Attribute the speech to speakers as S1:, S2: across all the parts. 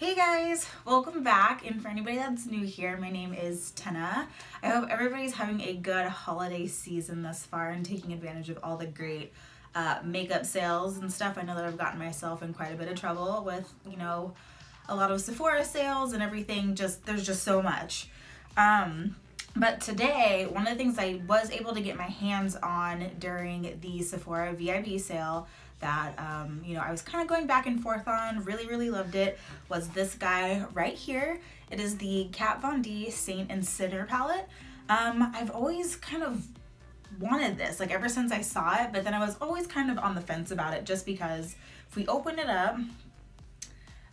S1: Hey guys, welcome back, and for anybody that's new here, my name is Tenna. I hope everybody's having a good holiday season thus far and taking advantage of all the great makeup sales and stuff. I know that I've gotten myself in quite a bit of trouble with, a lot of Sephora sales and everything. There's just so much. But today, one of the things I was able to get my hands on during the Sephora VIB sale that, I was kind of going back and forth on, really loved it, was this guy right here. It is the Kat Von D Saint and Sinner palette. I've always kind of wanted this, like ever since I saw it, but then I was always kind of on the fence about it just because if we open it up,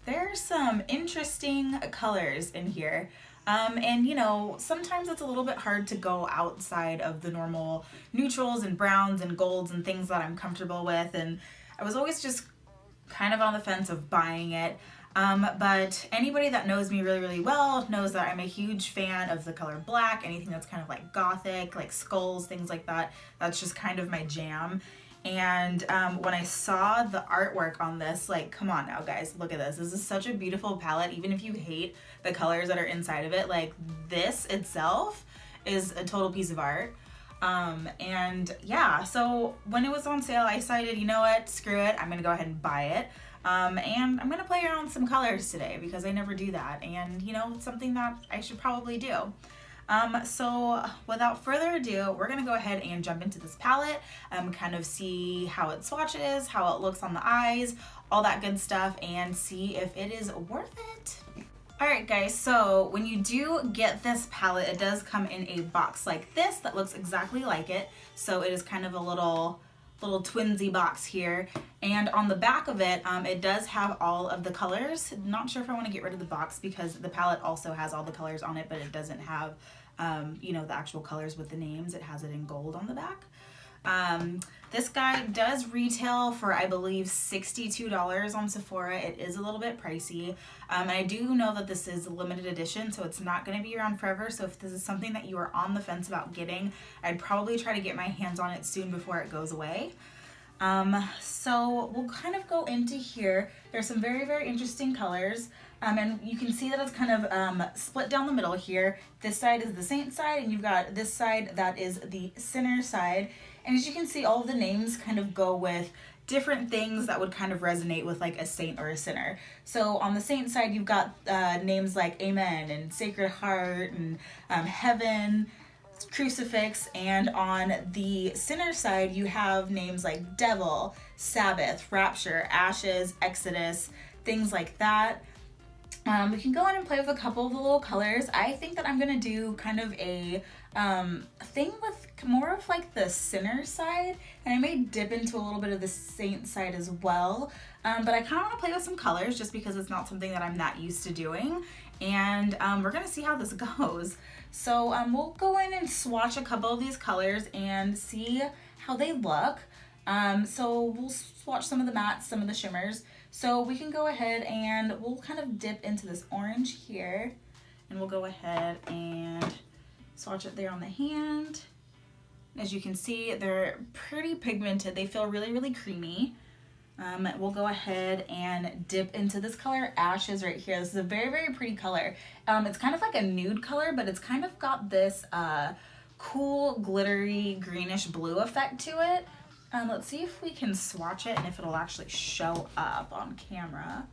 S1: there's some interesting colors in here. Sometimes it's a little bit hard to go outside of the normal neutrals and browns and golds and things that I'm comfortable with. And I was always just kind of on the fence of buying it. But anybody that knows me really well knows that I'm a huge fan of the color black, anything that's kind of like gothic, like skulls, things like that. That's just kind of my jam. And when I saw the artwork on this, like, come on now, guys, look at this. This is such a beautiful palette. Even if you hate the colors that are inside of it, like, this itself is a total piece of art. So when it was on sale, I decided, you know what, screw it. I'm going to go ahead and buy it. And I'm going to play around with some colors today because I never do that. And, it's something that I should probably do. So without further ado, we're going to go ahead and jump into this palette, kind of see how it swatches, how it looks on the eyes, all that good stuff, and see if it is worth it. Alright guys, so when you do get this palette, it does come in a box like this that looks exactly like it. So it is kind of a little twinsy box here, and on the back of it, it does have all of the colors. Not sure if I want to get rid of the box because the palette also has all the colors on it, but it doesn't have the actual colors with the names. It has it in gold on the back. This guy does retail for, I believe, $62 on Sephora. It is a little bit pricey. And I do know that this is a limited edition, so it's not going to be around forever. So if this is something that you are on the fence about getting, I'd probably try to get my hands on it soon before it goes away. So we'll kind of go into here. There's some very interesting colors. And you can see that it's kind of split down the middle here. This side is the saint side, and you've got this side that is the sinner side. And as you can see, all of the names kind of go with different things that would kind of resonate with like a saint or a sinner. So on the saint side, you've got names like Amen and Sacred Heart and Heaven, Crucifix, and on the sinner side, you have names like Devil, Sabbath, Rapture, Ashes, Exodus, things like that. We can go in and play with a couple of the little colors. I think that I'm going to do kind of a thing with more of like the sinner side, and I may dip into a little bit of the saint side as well. But I kind of want to play with some colors just because it's not something that I'm that used to doing. And we're going to see how this goes. So we'll go in and swatch a couple of these colors and see how they look. So we'll swatch some of the mattes, some of the shimmers. So we can go ahead and we'll kind of dip into this orange here, and we'll go ahead and swatch it there on the hand. As you can see, they're pretty pigmented. They feel really creamy. We'll go ahead and dip into this color, Ashes, right here. This is a very pretty color. It's kind of like a nude color, but it's kind of got this cool, glittery, greenish blue effect to it. Let's see if we can swatch it and if it'll actually show up on camera.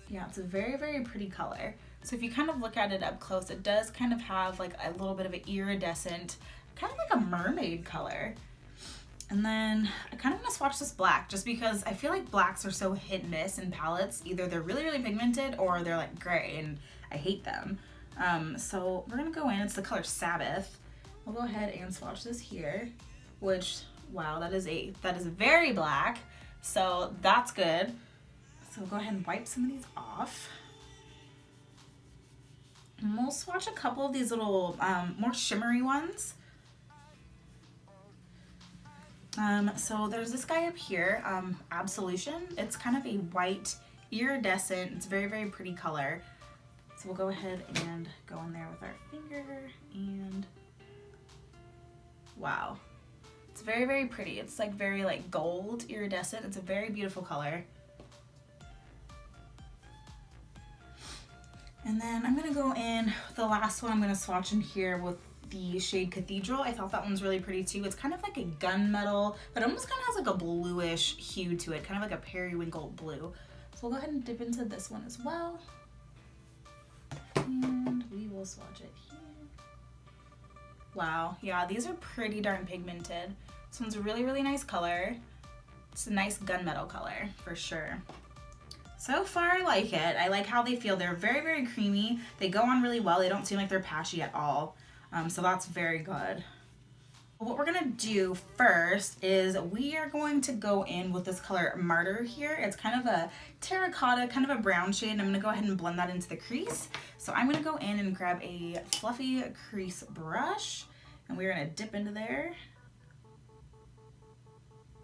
S1: Yeah, it's a very pretty color. So if you kind of look at it up close, it does kind of have like a little bit of an iridescent, kind of like a mermaid color. And then I kind of want to swatch this black just because I feel like blacks are so hit and miss in palettes. Either they're really pigmented or they're like gray, and I hate them. So we're gonna go in, it's the color Sabbath. We'll go ahead and swatch this here, which, wow, that is very black. So that's good. So we'll go ahead and wipe some of these off. And we'll swatch a couple of these little more shimmery ones. So there's this guy up here, Absolution. It's kind of a white iridescent, it's a very pretty color. So we'll go ahead and go in there with our finger, and wow. It's very pretty. It's like very like gold iridescent. It's a very beautiful color. And then I'm gonna go in, the last one I'm gonna swatch in here with the shade Cathedral. I thought that one's really pretty too. It's kind of like a gunmetal, but it almost kind of has like a bluish hue to it, kind of like a periwinkle blue. So we'll go ahead and dip into this one as well. And we will swatch it here. Wow, yeah, these are pretty darn pigmented. This one's a really, really nice color. It's a nice gunmetal color for sure. So far, I like it. I like how they feel. They're very, very creamy. They go on really well. They don't seem like they're patchy at all. So that's very good. What we're gonna do first is we are going to go in with this color Martyr here. It's kind of a terracotta, kind of a brown shade, and I'm gonna go ahead and blend that into the crease. So I'm gonna go in and grab a fluffy crease brush, and we're gonna dip into there.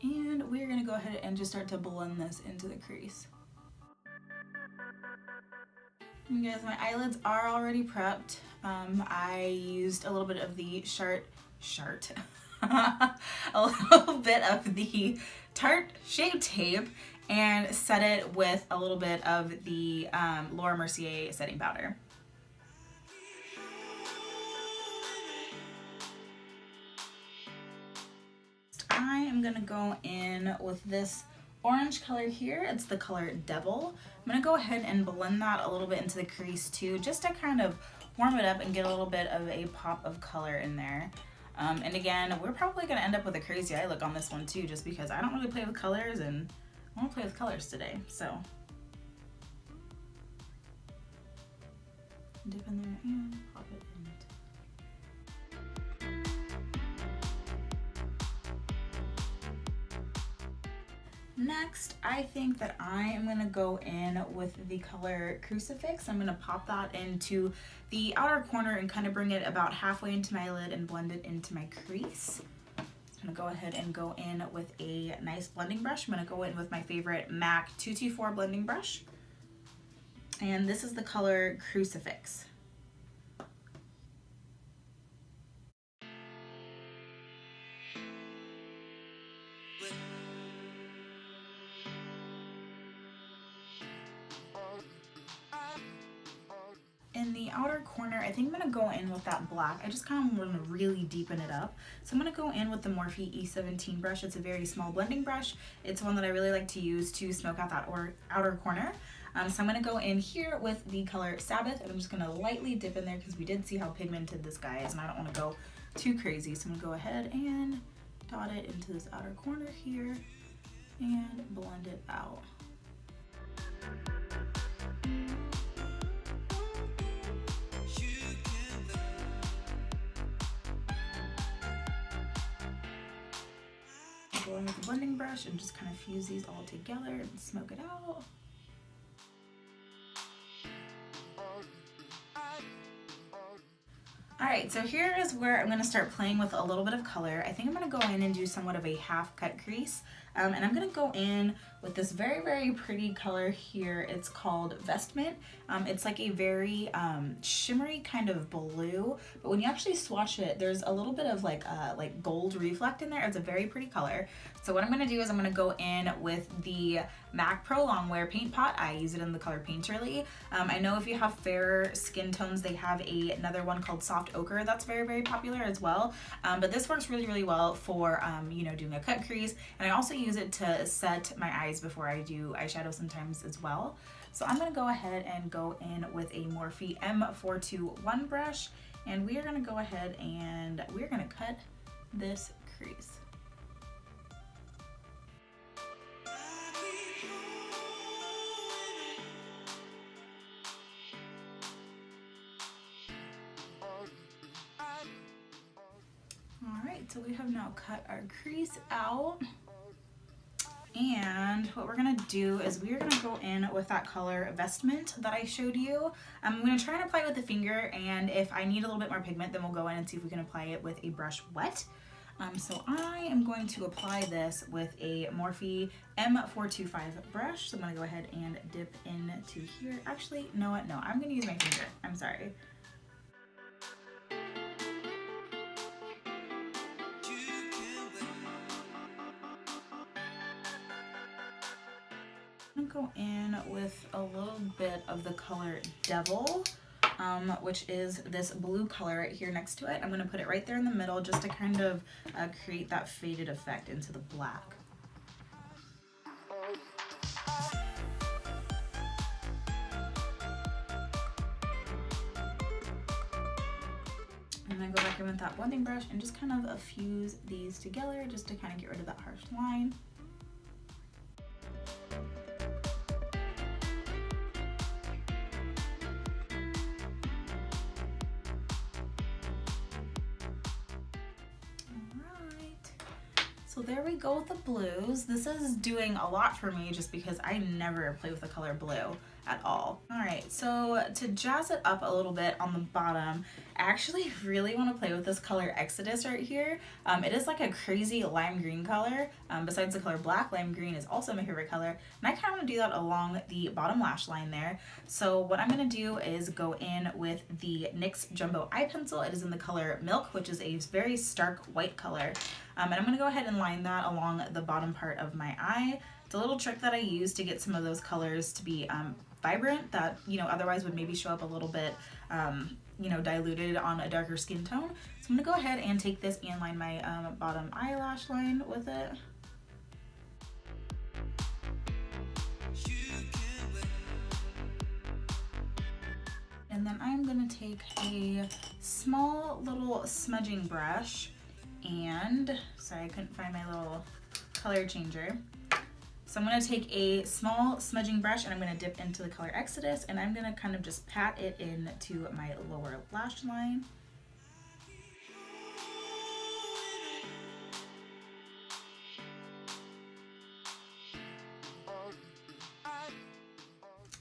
S1: And we're gonna go ahead and just start to blend this into the crease. You guys, my eyelids are already prepped. I used a little bit of the a little bit of the Tarte Shape Tape and set it with a little bit of the Laura Mercier setting powder. I am gonna go in with this orange color here. It's the color Devil. I'm gonna go ahead and blend that a little bit into the crease too, just to kind of warm it up and get a little bit of a pop of color in there. And again, we're probably gonna end up with a crazy eye look on this one too, just because I don't really play with colors and I won't play with colors today, so. Dip in there and pop it in. Next, I think that I am gonna go in with the color Crucifix. I'm gonna pop that into the outer corner and kind of bring it about halfway into my lid and blend it into my crease. I'm gonna go ahead and go in with a nice blending brush. I'm gonna go in with my favorite MAC 224 blending brush. And this is the color Crucifix. In the outer corner, I think I'm gonna go in with that black. I just kind of want to really deepen it up. So I'm gonna go in with the Morphe E17 brush. It's a very small blending brush. It's one that I really like to use to smoke out that outer corner. So I'm gonna go in here with the color Sabbath, and I'm just gonna lightly dip in there because we did see how pigmented this guy is, and I don't want to go too crazy. So I'm gonna go ahead and dot it into this outer corner here and blend it out. Go in with the blending brush and just kind of fuse these all together and smoke it out. Alright, so here is where I'm going to start playing with a little bit of color. I think I'm going to go in and do somewhat of a half cut crease. And I'm going to go in with this very, very pretty color here. It's called Vestment. It's like a very shimmery kind of blue, but when you actually swatch it, there's a little bit of like gold reflect in there. It's a very pretty color. So what I'm going to do is I'm going to go in with the MAC Pro Longwear Paint Pot. I use it in the color Painterly. I know if you have fairer skin tones, they have another one called Soft Ochre that's very, very popular as well. But this works really, really well for you know, doing a cut crease, and I also use it to set my eyes before I do eyeshadow sometimes as well. So I'm going to go ahead and go in with a Morphe M421 brush, and we are going to go ahead and we're going to cut this crease. Alright, so we have now cut our crease out. And what we're gonna do is we're gonna go in with that color Vestment that I showed you. I'm gonna try and apply it with the finger, and if I need a little bit more pigment, then we'll go in and see if we can apply it with a brush wet. So I am going to apply this with a Morphe M425 brush. So I'm gonna go ahead and dip into here. Actually, no, I'm gonna use my finger. I'm sorry. go in with a little bit of the color Devil, which is this blue color right here next to it. I'm going to put it right there in the middle just to kind of create that faded effect into the black. And then go back in with that blending brush and just kind of fuse these together just to kind of get rid of that harsh line. So there we go with the blues. This is doing a lot for me just because I never play with the color blue at all. All right, so to jazz it up a little bit on the bottom, I actually really want to play with this color Exodus right here. It is like a crazy lime green color. Besides the color black, lime green is also my favorite color. And I kind of want to do that along the bottom lash line there. So what I'm going to do is go in with the NYX Jumbo Eye Pencil. It is in the color Milk, which is a very stark white color. And I'm going to go ahead and line that along the bottom part of my eye. It's a little trick that I use to get some of those colors to be vibrant that, you know, otherwise would maybe show up a little bit, you know, diluted on a darker skin tone. So I'm going to go ahead and take this and line my bottom eyelash line with it. And then I'm going to take a small little smudging brush and, sorry, I couldn't find my little color changer. So I'm going to take a small smudging brush and I'm going to dip into the color Exodus and I'm going to kind of just pat it into my lower lash line.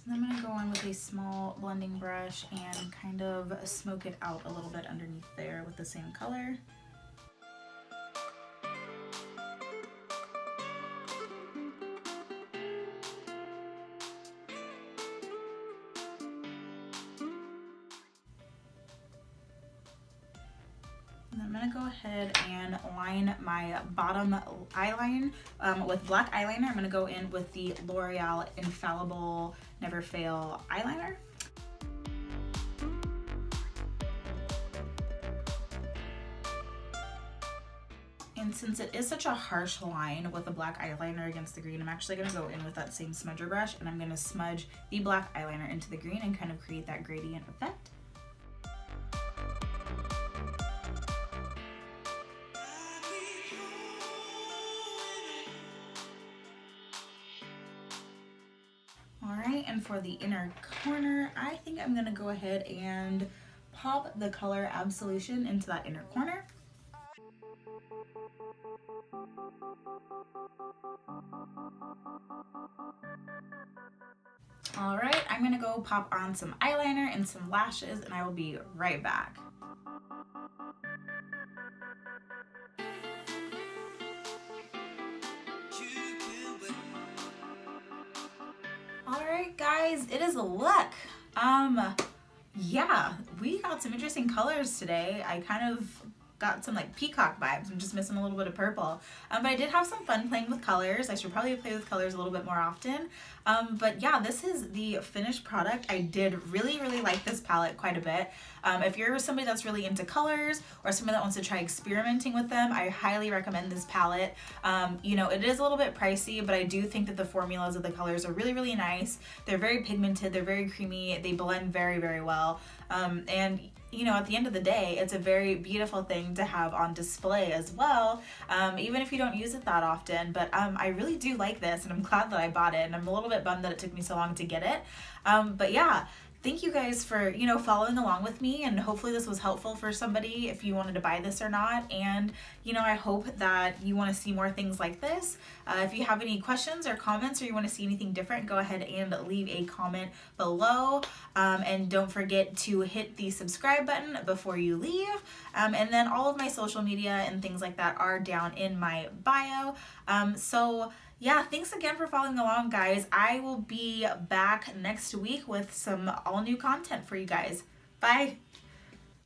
S1: And I'm going to go in with a small blending brush and kind of smoke it out a little bit underneath there with the same color. And I'm going to go ahead and line my bottom eyeline with black eyeliner. I'm going to go in with the L'Oreal Infallible Never Fail eyeliner. And since it is such a harsh line with the black eyeliner against the green, I'm actually going to go in with that same smudger brush and I'm going to smudge the black eyeliner into the green and kind of create that gradient effect. Alright, and for the inner corner, I think I'm going to go ahead and pop the color Absolution into that inner corner. Alright, I'm going to go pop on some eyeliner and some lashes and I will be right back. Alright guys, it is a look. Yeah, we got some interesting colors today. I kind of got some like peacock vibes. I'm just missing a little bit of purple. But I did have some fun playing with colors. I should probably play with colors a little bit more often. But yeah, this is the finished product. I did really like this palette quite a bit. If you're somebody that's really into colors or somebody that wants to try experimenting with them, I highly recommend this palette. You know, it is a little bit pricey, but I do think that the formulas of the colors are really nice. They're very pigmented, they're very creamy, they blend very well. And you know, at the end of the day, it's a very beautiful thing to have on display as well, even if you don't use it that often. But I really do like this and I'm glad that I bought it, and I'm a little bit bummed that it took me so long to get it. But yeah, thank you guys for, you know, following along with me, and hopefully this was helpful for somebody if you wanted to buy this or not. And you know, I hope that you want to see more things like this. If you have any questions or comments or you want to see anything different, go ahead and leave a comment below. And don't forget to hit the subscribe button before you leave. And then all of my social media and things like that are down in my bio. So yeah, thanks again for following along, guys. I will be back next week with some all new content for you guys. Bye.